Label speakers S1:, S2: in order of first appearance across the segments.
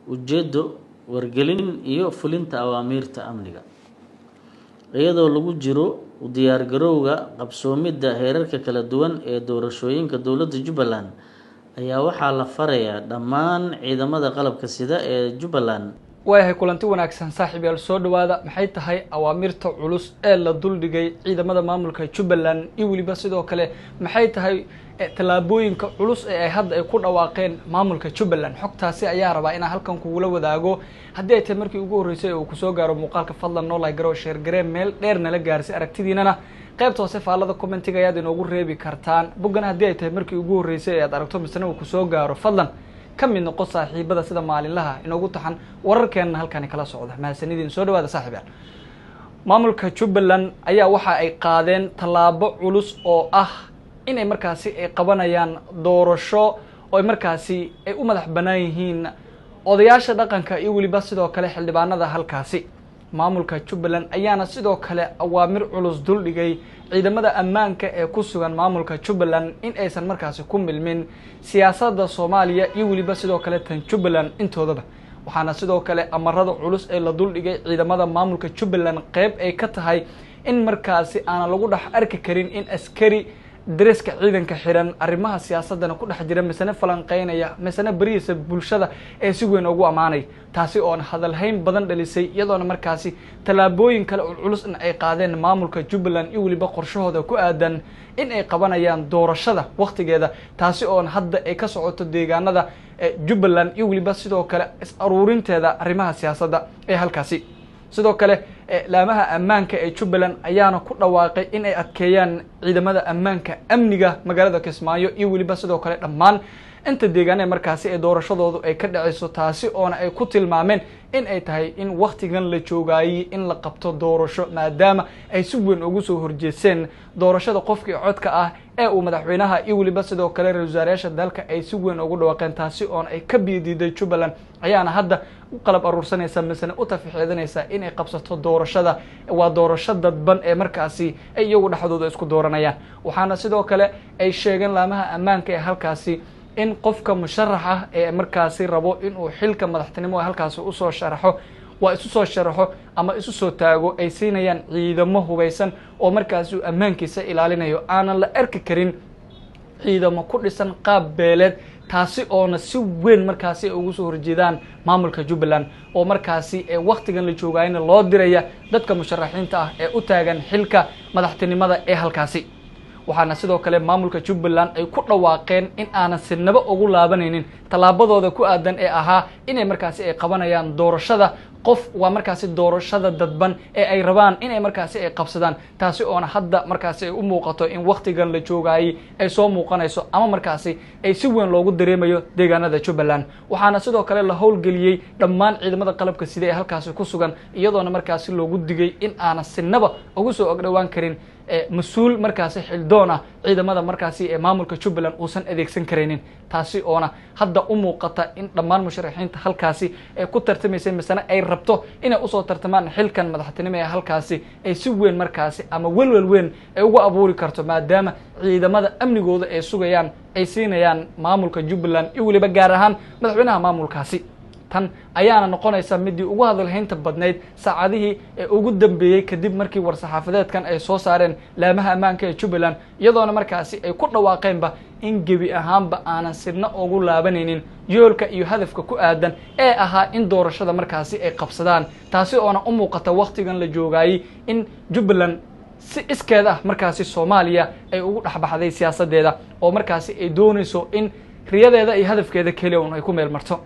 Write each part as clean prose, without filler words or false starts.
S1: ujeedo wargelin iyo fulinta awaamiirta amniga iyadoo lagu jiro u diyaar garowga qabsoomidda heerarka kala duwan ee doorashooyinka dowladda Jubbaland ayaa waxaa la farayaa dhammaan ciidamada qalabka sida ee Jubbaland
S2: waayahay kulanti wanaagsan saaxiibayaal soo dhawaada maxay tahay awaamirta culus ee la duldhigay ciidamada maamulka Jubbaland iyo waliba sidoo kale maxay tahay talaabooyinka culus ee ay hadda ay ku dhawaaqeen maamulka Jubbaland xogtaasi ayaa rabaa inaan halkan kugu la wadaago haddii ay tahay markii ugu horeysay oo ku soo gaaro muuqaalka fadlan noo like garo share garee meel dheerna la gaarsi aragtidiinana qaybta hoose faalada commentiga ayaad inoogu reebi kartaan boggan haddii ay tahay markii ugu horeysay ee aad aragto misna uu ku soo gaaro fadlan kamid noqo saaxiibada sida maalinlaha inoogu taxan wararkeena halkan kala socda mahadsanidin soo dhawaada saaxiibayaal maamulka Jubbaland ayaa waxa ay qaadeen talaabo culus oo ah inay markaasi ay qabanayaan doorasho oo markaasi ay u madax banaan yihiin odayaasha dhaqanka iyo waliba sidoo kale xildhibaanada halkaasi maamulka Jubbaland ayaana sidoo kale awaamir culus dul dhigay ciidamada ammaanka ee ku sugan maamulka Jubbaland in aysan markaasi ku milmin siyaasadda Soomaaliya iyo waliba sidoo kale tan Jubbaland intoodaba waxaana sidoo kale amarada culus ee la dul dhigay ciidamada maamulka Jubbaland qayb ay ka tahay in markaasi aan lagu dhax arki karin in askari dariska ciidanka xiran arrimaha siyaasadana ku dhex jira misana falanqeynaya misana bariisa bulshada ee si weyn ugu amaanay taasi oo hadalhayn badan dhalisay iyadoona markaasi talaabooyin kale oo culus in ay qaadeen maamulka Jubbaland iyo waliba qorshahooda ku aadan in ay qabanayaan doorashada waqtigeeda taasi oo hadda ay ka socoto deegaanada Jubbaland iyo waliba sidoo kale is aruurinteeda arrimaha siyaasadda ee halkaasi sidoo kale laamaha ammaanka ee Jubbaland ayaana ku dhawaaqay in ay adkeeyaan ciidamada ammaanka amniga magaalada Kismaayo iyo waliba sidoo kale dhammaan inta deegaan ee markaasi ee doorashadoodu ay ka dhacayso taasi oo ay ku tilmaameen in ay tahay in waqtigan la joogay in la qabto doorasho maadaama ay si weyn ugu soo horjeeseen doorashada qofkii codka ah ee uu madaxweynaha iyo waliba sidoo kale ra'iisul wasaaraha dalka ay si weyn ugu dhawaaqeen taasi oo ay ka biididay Jubbaland ayaana hadda u qalab aruursanaysa misna u tafiixeedanaysa in ay qabsato doorashada waa doorasho dadban ee markaasi ay iyagu dhaxdooda isku dooranayaan waxaana sidoo kale ay sheegeen laamaha ammaanka ee halkaasi in qofka musharaxa ee markaasi rabo in uu xilka madaxtinimo halkaasi u soo sharaxo waa isu soo sharaxo ama isu soo taago ay siinayaan ciidamo hubeysan oo markaasi uu ammaankiisa ilaalinayo aanan la arki karin ciidamo ku dhisan qaab beeleed taasi oo si weyn markaasi ugu soo horjeedaan maamulka Jubbaland oo markaasi ee waqtigan la joogayna loo diraya dadka musharaxiinta ah ee u taagan xilka madaxtinimada ee halkaasi waxaana sidoo kale maamulka Jubbaland ay ku dhawaaqeen in aanan sinaba ugu laabanaynin talaabadooda ku aadan ee ahaa inay markaasi ay qabanayaan doorashada qof waa markaasi doorashada dadban ee ay rabaan inay markaasi ay qabsadaan taasi oo hadda markaasi ay u muuqato in waqtigan la joogay ay soo muuqanayso ama markaasi ay si weyn loogu dareemayo deegaanada Jubbaland waxaana sidoo kale la howlgeliyay dhammaan ciidamada qalabka sida ee halkaasi ku sugan iyadoona markaasi loogu digay in aanan sinaba ugu soo agdhawaan karin mas'uul markaasi xildoon ah ciidamada markaasi ee maamulka Jubbaland uusan adeegsan kareenin taasi oo hadda u muuqata in dhammaan musharaxiinta halkaasi ay ku tartamayeen misana ay rabto inay u soo tartamaan xilkan madaxtinimo ee halkaasi ay si weyn markaasi ama walwal weyn ay ugu abuuri karto maadaama ciidamada amnigooda ay sugayaan ay siinayaan maamulka Jubbaland iyo waliba gaar ahaan madaxweynaha maamulkaasi tan ayaana noqonaysa midii ugu hadalhaynta badneyd saacadihii ee ugu dambeeyay kadib markii war-saxaafadeedkan ay soo saareen laamaha ammaanka ee Jubbaland iyadoona markaasi ay ku dhawaaqeenba in gebi ahaanba aanan sirna ugu laabanaynin yoolka iyo hadafka ku aadan ee ahaa in doorashada markaasi ay qabsadaan taasi oo u muuqata waqtigan la joogay in Jubbaland si iskeeda ah markaasi Soomaaliya ay ugu dhaxbaxday siyaasadeeda oo markaasi ay doonayso in riyadeeda iyo hadafkeeda kaliya ay ku meel marto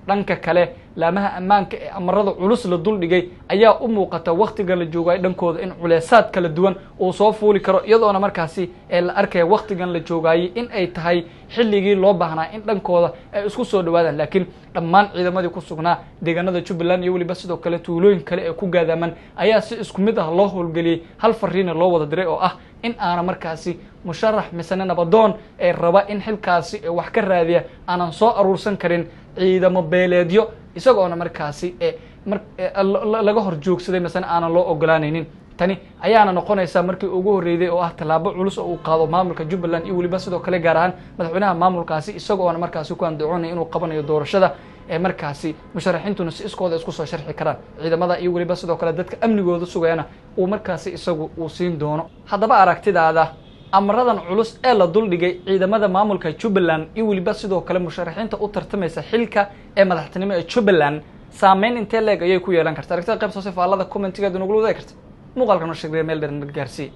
S2: dhanka kale laamaha ammaanka ee amarada culus la dul dhigay ayaa u muuqata waqtiga la joogay dhankooda in culeysad kala duwan oo soo fuuli karo iyadoona markaasi ee la arkay waqtigan la joogay in ay tahay xilligii loo baahnaa in dhankooda ay isku soo dhawaadaan laakiin dhammaan ciidamadii ku sugnaa deegaanada Jubbaland iyo waliba sidoo kale tuulooyin kale ee ku gaadaaman ayaa si isku mid ah loo howlgeliyay hal fariin loo wada diray oo ah in aana markaasi musharax misana nabadoon ee raba in xilkaasi wax ka raadiya aanan soo aruursan karin ciidamo beeleedyo isagoo markaasi laga hor joogsaday misana aanan loo ogolaanaynin tani ayaana noqonaysa markii ugu horeeyay oo ah talaabo culus oo uu qaado maamulka Jubbaland iyo waliba sidoo kale gaar ahaan madaxweynaha maamulkaasi isagoo markaasi ku andacoonay inuu qabanayo doorashada markaasi musharaxiintuna si iskooda isku soo sharxi karaan ciidamada iyo weliba sidoo kale dadka amnigooda sugayana uu markaasi isagu uu siin doono haddaba aragtidaada amradan culus ee la duldhigay ciidamada maamulka Jubbaland iyo weliba sidoo kale musharaxiinta u tartamaysa xilka ee madaxtinimo ee Jubbaland saameyn intee leeg ayay ku yeelan kartaa aragtida qayb soo safaalada commentigeeda nagu wadaag karta muuqaalkan oo sheegay meel dheer gaarsiin